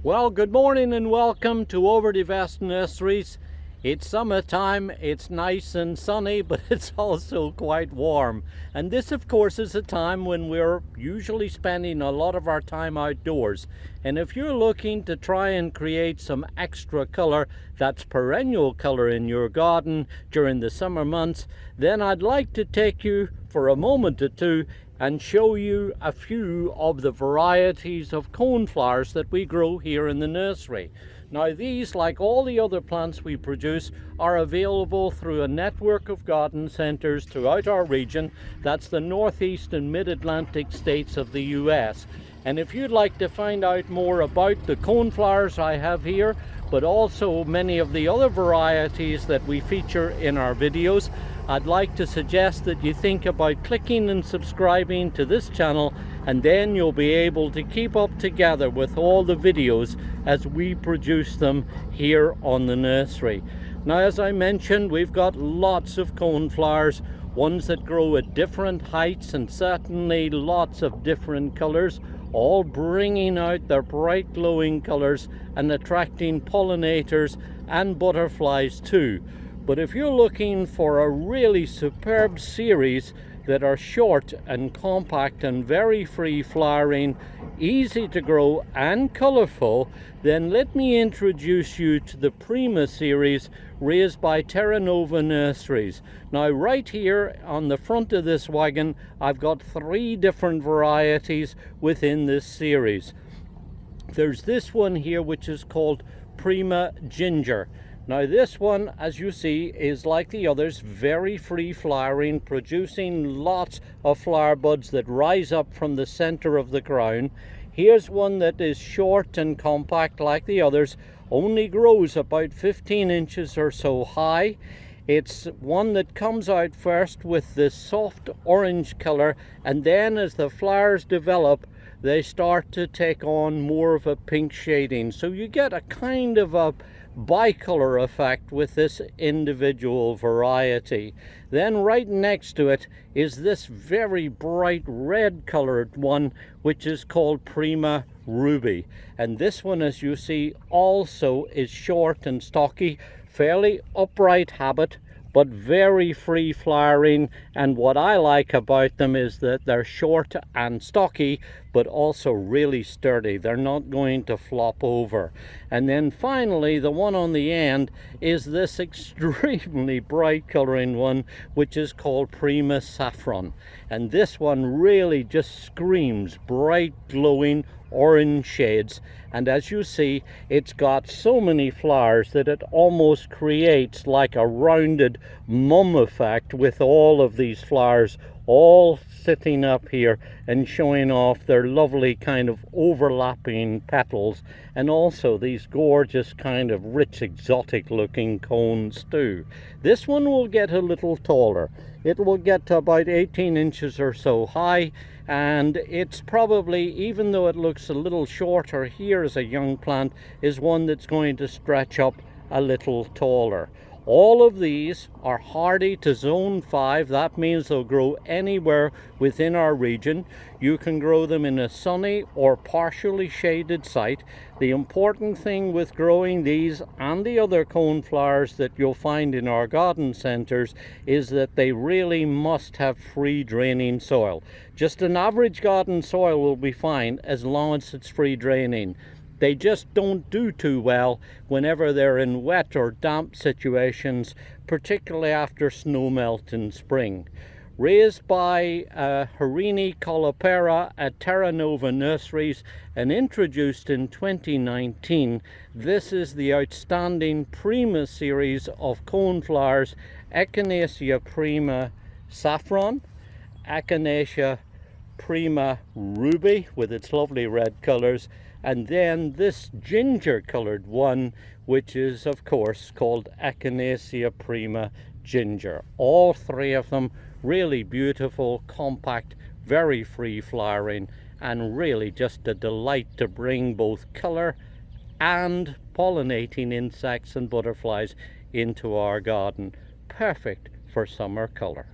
Well, good morning and welcome to Over the Vest Nurseries. It's summertime, it's nice and sunny, but it's also quite warm. And this, of course, is a time when we're usually spending a lot of our time outdoors. And if you're looking to try and create some extra color, that's perennial color in your garden during the summer months, then I'd like to take you for a moment or two and show you a few of the varieties of coneflowers that we grow here in the nursery. Now these, like all the other plants we produce, are available through a network of garden centers throughout our region. That's the Northeast and Mid-Atlantic states of the US. And if you'd like to find out more about the coneflowers I have here, but also many of the other varieties that we feature in our videos, I'd like to suggest that you think about clicking and subscribing to this channel, and then you'll be able to keep up together with all the videos as we produce them here on the nursery. Now, as I mentioned, we've got lots of coneflowers, ones that grow at different heights and certainly lots of different colors, all bringing out their bright glowing colors and attracting pollinators and butterflies too. But if you're looking for a really superb series that are short and compact and very free flowering, easy to grow and colorful, then let me introduce you to the Prima series raised by Terra Nova Nurseries. Now right here on the front of this wagon, I've got 3 different varieties within this series. There's this one here which is called Prima Ginger. Now this one, as you see, is like the others, very free flowering, producing lots of flower buds that rise up from the center of the crown. Here's one that is short and compact like the others, only grows about 15 inches or so high. It's one that comes out first with this soft orange color, and then as the flowers develop, they start to take on more of a pink shading. So you get a kind of a bicolor effect with this individual variety. Then right next to it is this very bright red colored one, which is called Prima Ruby. And this one, as you see, also is short and stocky, fairly upright habit, but very free flowering. And what I like about them is that they're short and stocky, but also really sturdy. They're not going to flop over. And then finally, the one on the end is this extremely bright coloring one, which is called Prima Saffron. And this one really just screams bright, glowing orange shades. And as you see, it's got so many flowers that it almost creates like a rounded mum effect, with all of these flowers all sitting up here and showing off their lovely kind of overlapping petals, and also these gorgeous kind of rich exotic looking cones too. This one will get a little taller. It will get to about 18 inches or so high, and it's probably, even though it looks a little shorter here as a young plant, is one that's going to stretch up a little taller. All of these are hardy to zone 5. That means they'll grow anywhere within our region. You can grow them in a sunny or partially shaded site. The important thing with growing these and the other coneflowers that you'll find in our garden centers is that they really must have free draining soil. Just an average garden soil will be fine as long as it's free draining. They just don't do too well whenever they're in wet or damp situations, particularly after snow melt in spring. Raised by Harini Colapera at Terra Nova Nurseries and introduced in 2019, this is the outstanding Prima series of coneflowers: Echinacea Prima Saffron, Echinacea Prima Ruby with its lovely red colors, and then this ginger colored one, which is of course called Echinacea Prima Ginger. All 3 of them really beautiful, compact, very free flowering, and really just a delight to bring both color and pollinating insects and butterflies into our garden. Perfect for summer color.